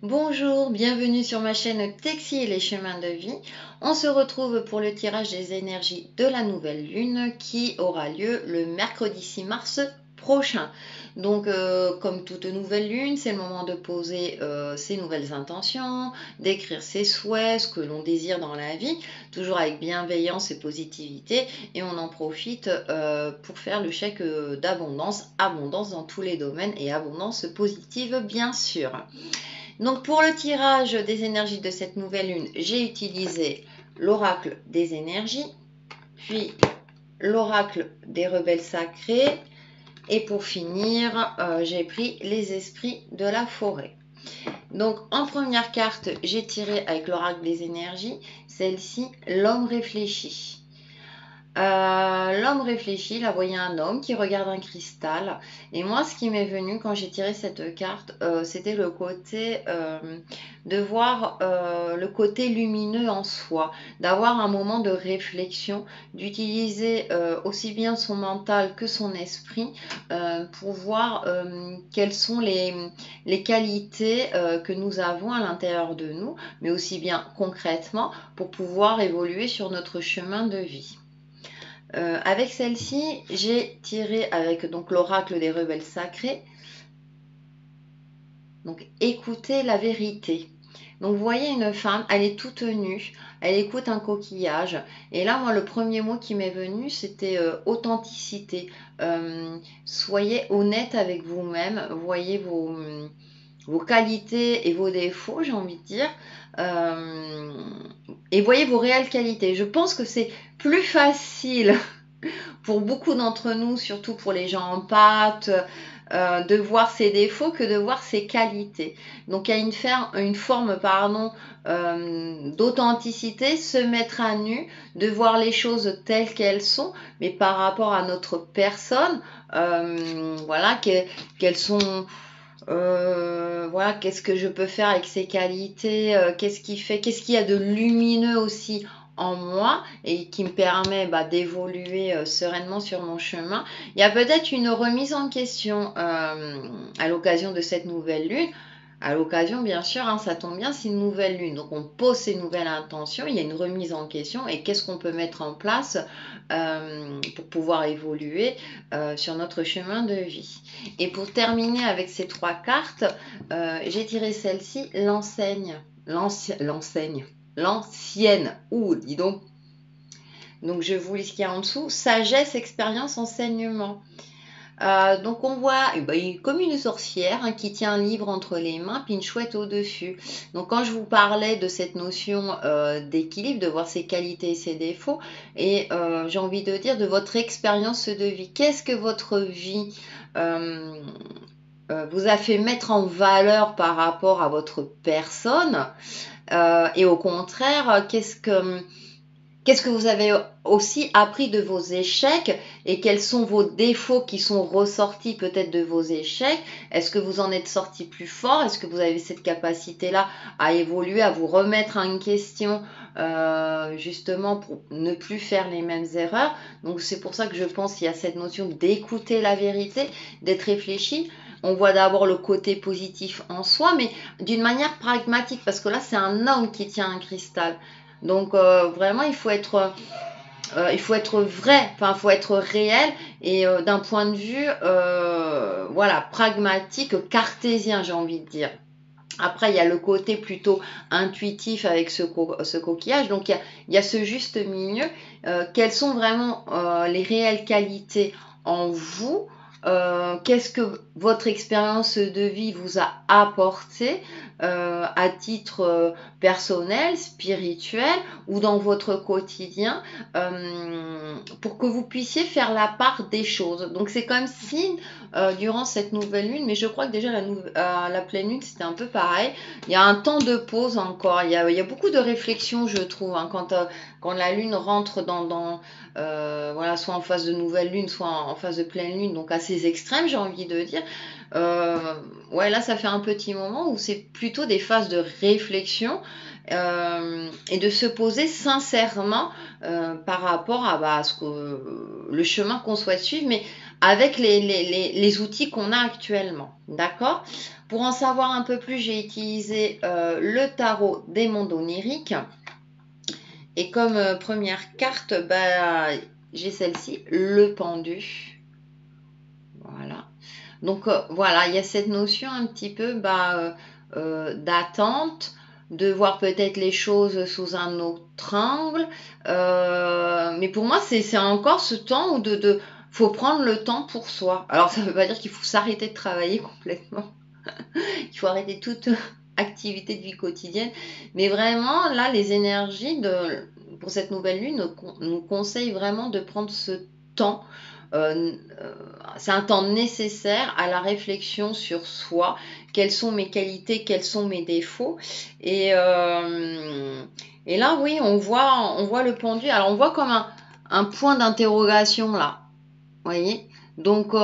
Bonjour, bienvenue sur ma chaîne Texi et les chemins de vie. On se retrouve pour le tirage des énergies de la nouvelle lune qui aura lieu le mercredi 6 mars prochain. Donc comme toute nouvelle lune, c'est le moment de poser ses nouvelles intentions, d'écrire ses souhaits, ce que l'on désire dans la vie, toujours avec bienveillance et positivité. Et on en profite pour faire le chèque d'abondance, abondance dans tous les domaines et abondance positive bien sûr. Donc pour le tirage des énergies de cette nouvelle lune, j'ai utilisé l'oracle des énergies, puis l'oracle des rebelles sacrés, et pour finir, j'ai pris les esprits de la forêt. Donc en première carte, j'ai tiré avec l'oracle des énergies, celle-ci, l'homme réfléchi. L'homme réfléchit, là, voyez un homme qui regarde un cristal. Et moi, ce qui m'est venu quand j'ai tiré cette carte, c'était le côté de voir le côté lumineux en soi, d'avoir un moment de réflexion, d'utiliser aussi bien son mental que son esprit pour voir quelles sont les qualités que nous avons à l'intérieur de nous, mais aussi bien concrètement pour pouvoir évoluer sur notre chemin de vie. Avec celle-ci, j'ai tiré avec donc l'oracle des rebelles sacrés. Donc, écoutez la vérité. Donc, vous voyez une femme, elle est toute nue, elle écoute un coquillage. Et là, moi, le premier mot qui m'est venu, c'était authenticité. Soyez honnête avec vous-même, voyez vos qualités et vos défauts, j'ai envie de dire. Et voyez vos réelles qualités. Je pense que c'est plus facile pour beaucoup d'entre nous, surtout pour les gens en pâte, de voir ses défauts que de voir ses qualités. Donc il y a une forme d'authenticité, se mettre à nu, de voir les choses telles qu'elles sont, mais par rapport à notre personne, voilà, qu'elles sont... voilà, qu'est-ce que je peux faire avec ces qualités, qu'est-ce qu'il y a de lumineux aussi en moi et qui me permet d'évoluer sereinement sur mon chemin. Il y a peut-être une remise en question à l'occasion de cette nouvelle lune. À l'occasion, bien sûr, hein, ça tombe bien, c'est une nouvelle lune. Donc, on pose ces nouvelles intentions, il y a une remise en question et qu'est-ce qu'on peut mettre en place pour pouvoir évoluer sur notre chemin de vie. Et pour terminer avec ces trois cartes, j'ai tiré celle-ci, l'enseigne. L'enseigne. L'ancienne. Ouh, dis donc. Donc, je vous lis ce qu'il y a en dessous. Sagesse, expérience, enseignement. Donc on voit comme une sorcière hein, qui tient un livre entre les mains puis une chouette au-dessus. Donc quand je vous parlais de cette notion d'équilibre, de voir ses qualités et ses défauts, et j'ai envie de dire de votre expérience de vie, qu'est-ce que votre vie vous a fait mettre en valeur par rapport à votre personne et au contraire, qu'est-ce que vous avez aussi appris de vos échecs et quels sont vos défauts qui sont ressortis peut-être de vos échecs? Est-ce que vous en êtes sorti plus fort? Est-ce que vous avez cette capacité-là à évoluer, à vous remettre en question justement pour ne plus faire les mêmes erreurs? Donc c'est pour ça que je pense qu'il y a cette notion d'écouter la vérité, d'être réfléchi. On voit d'abord le côté positif en soi, mais d'une manière pragmatique, parce que là c'est un homme qui tient un cristal. Donc vraiment, il faut être vrai, enfin, il faut être réel et d'un point de vue, voilà, pragmatique, cartésien, j'ai envie de dire. Après, il y a le côté plutôt intuitif avec ce coquillage. Donc, il y a ce juste milieu. Quelles sont vraiment les réelles qualités en vous? Qu'est-ce que votre expérience de vie vous a apporté à titre personnel, spirituel ou dans votre quotidien pour que vous puissiez faire la part des choses. Donc c'est comme si durant cette nouvelle lune, mais je crois que déjà la pleine lune c'était un peu pareil, il y a un temps de pause encore, il y a beaucoup de réflexion je trouve hein, quand la lune rentre voilà, soit en phase de nouvelle lune, soit en phase de pleine lune, donc assez extrême, j'ai envie de dire. Ouais, là, ça fait un petit moment où c'est plutôt des phases de réflexion et de se poser sincèrement par rapport à ce que, le chemin qu'on souhaite suivre, mais avec les outils qu'on a actuellement. D'accord? Pour en savoir un peu plus, j'ai utilisé le tarot des mondes oniriques. Et comme première carte, bah, j'ai celle-ci, le pendu. Voilà. Donc voilà, il y a cette notion un petit peu d'attente, de voir peut-être les choses sous un autre angle. Mais pour moi, c'est encore ce temps où faut prendre le temps pour soi. Alors ça ne veut pas dire qu'il faut s'arrêter de travailler complètement. Il faut arrêter toute activité de vie quotidienne. Mais vraiment, là, les énergies pour cette nouvelle lune nous conseillent vraiment de prendre ce temps. C'est un temps nécessaire à la réflexion sur soi. Quelles sont mes qualités, quels sont mes défauts. Et là, oui, on voit le pendu. Alors, on voit comme un point d'interrogation là. Vous voyez? Donc,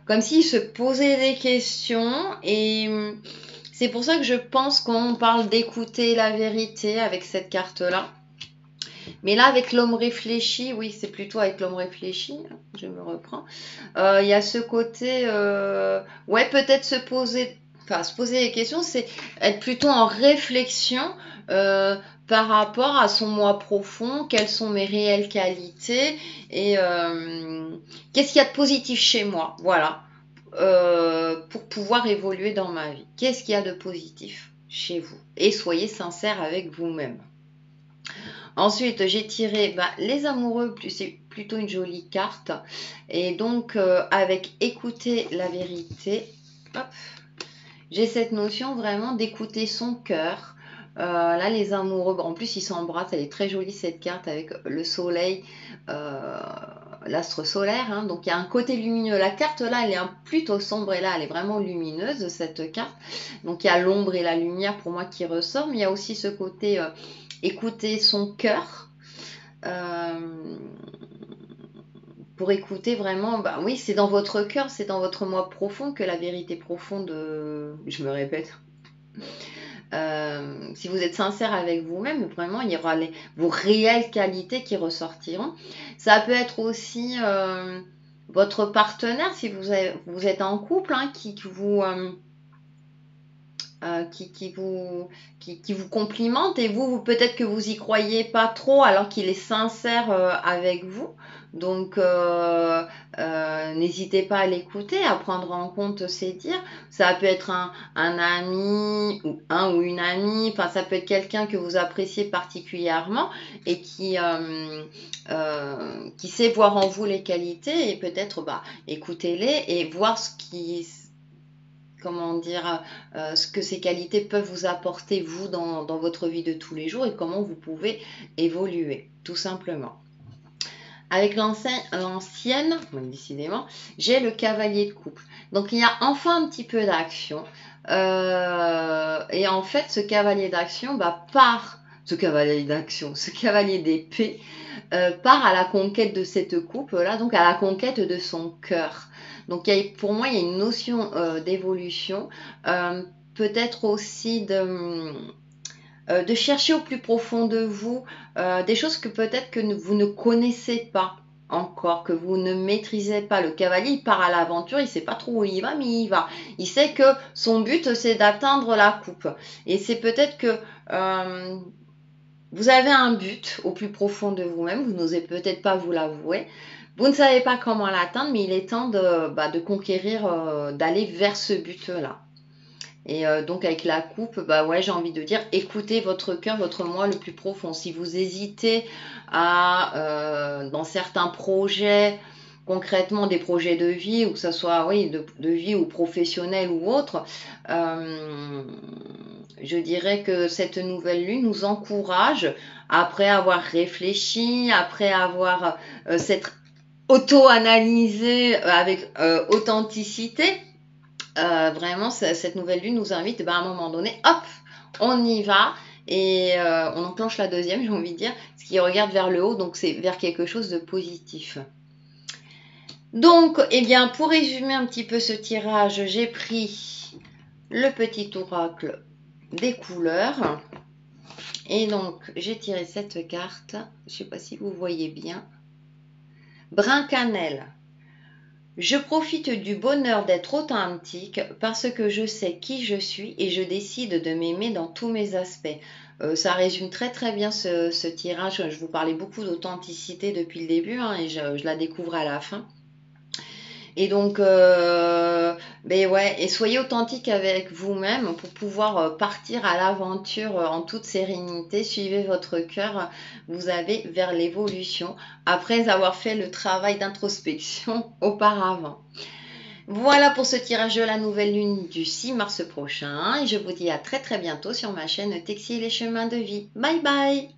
comme s'il se posait des questions et c'est pour ça que je pense qu'on parle d'écouter la vérité avec cette carte-là. Mais là, avec l'homme réfléchi, oui, c'est plutôt avec l'homme réfléchi, je me reprends. Il y a ce côté, ouais, peut-être se poser des questions, c'est être plutôt en réflexion par rapport à son moi profond, quelles sont mes réelles qualités et qu'est-ce qu'il y a de positif chez moi, voilà, pour pouvoir évoluer dans ma vie. Qu'est-ce qu'il y a de positif chez vous? Et soyez sincère avec vous-même. Ensuite, j'ai tiré les amoureux, c'est plutôt une jolie carte. Et donc, avec écouter la vérité, hop, j'ai cette notion vraiment d'écouter son cœur. Là, les amoureux, en plus, ils s'embrassent. Elle est très jolie, cette carte, avec le soleil, l'astre solaire. Hein. Donc, il y a un côté lumineux. La carte, là, elle est plutôt sombre. Et là, elle est vraiment lumineuse, cette carte. Donc, il y a l'ombre et la lumière, pour moi, qui ressort. Mais il y a aussi ce côté écouter son cœur. Pour écouter vraiment, oui, c'est dans votre cœur, c'est dans votre moi profond que la vérité profonde, je me répète, si vous êtes sincère avec vous-même, vraiment, il y aura vos réelles qualités qui ressortiront. Ça peut être aussi votre partenaire, si vous êtes en couple, hein, qui vous complimente et vous peut-être que vous y croyez pas trop alors qu'il est sincère avec vous. Donc n'hésitez pas à l'écouter, à prendre en compte ses dires. Ça peut être un ami ou une amie, enfin ça peut être quelqu'un que vous appréciez particulièrement et qui sait voir en vous les qualités et peut-être écoutez-les et voir ce que ces qualités peuvent vous apporter, vous, dans votre vie de tous les jours et comment vous pouvez évoluer, tout simplement. Avec l'ancienne, décidément, j'ai le cavalier de couple. Donc, il y a enfin un petit peu d'action. Et en fait, ce cavalier d'action ce cavalier d'épée part à la conquête de cette coupe-là, donc à la conquête de son cœur. Donc pour moi, il y a une notion d'évolution, peut-être aussi de chercher au plus profond de vous des choses que peut-être que vous ne connaissez pas encore, que vous ne maîtrisez pas. Le cavalier, il part à l'aventure, il ne sait pas trop où il va, mais il va. Il sait que son but, c'est d'atteindre la coupe. Et c'est peut-être que vous avez un but au plus profond de vous-même, vous n'osez peut-être pas vous l'avouer. Vous ne savez pas comment l'atteindre, mais il est temps de conquérir, d'aller vers ce but-là. Et donc avec la coupe, ouais, j'ai envie de dire, écoutez votre cœur, votre moi le plus profond. Si vous hésitez dans certains projets, concrètement des projets de vie, ou que ce soit de vie ou professionnel ou autre, je dirais que cette nouvelle lune nous encourage, après avoir réfléchi, après avoir s'être auto-analysé avec authenticité, vraiment cette nouvelle lune nous invite à un moment donné, hop, on y va Et on enclenche la deuxième, j'ai envie de dire, ce qui regarde vers le haut, donc c'est vers quelque chose de positif. Donc, eh bien, pour résumer un petit peu ce tirage, j'ai pris le petit oracle des couleurs. Et donc, j'ai tiré cette carte. Je ne sais pas si vous voyez bien. Brun cannelle. Je profite du bonheur d'être authentique parce que je sais qui je suis et je décide de m'aimer dans tous mes aspects. Ça résume très très bien ce tirage. Je vous parlais beaucoup d'authenticité depuis le début hein, et je la découvre à la fin. Et donc, ben ouais, et soyez authentique avec vous-même pour pouvoir partir à l'aventure en toute sérénité. Suivez votre cœur, vous avez vers l'évolution après avoir fait le travail d'introspection auparavant. Voilà pour ce tirage de la nouvelle lune du 6 mars prochain et je vous dis à très très bientôt sur ma chaîne Textile et Chemins de Vie. Bye bye!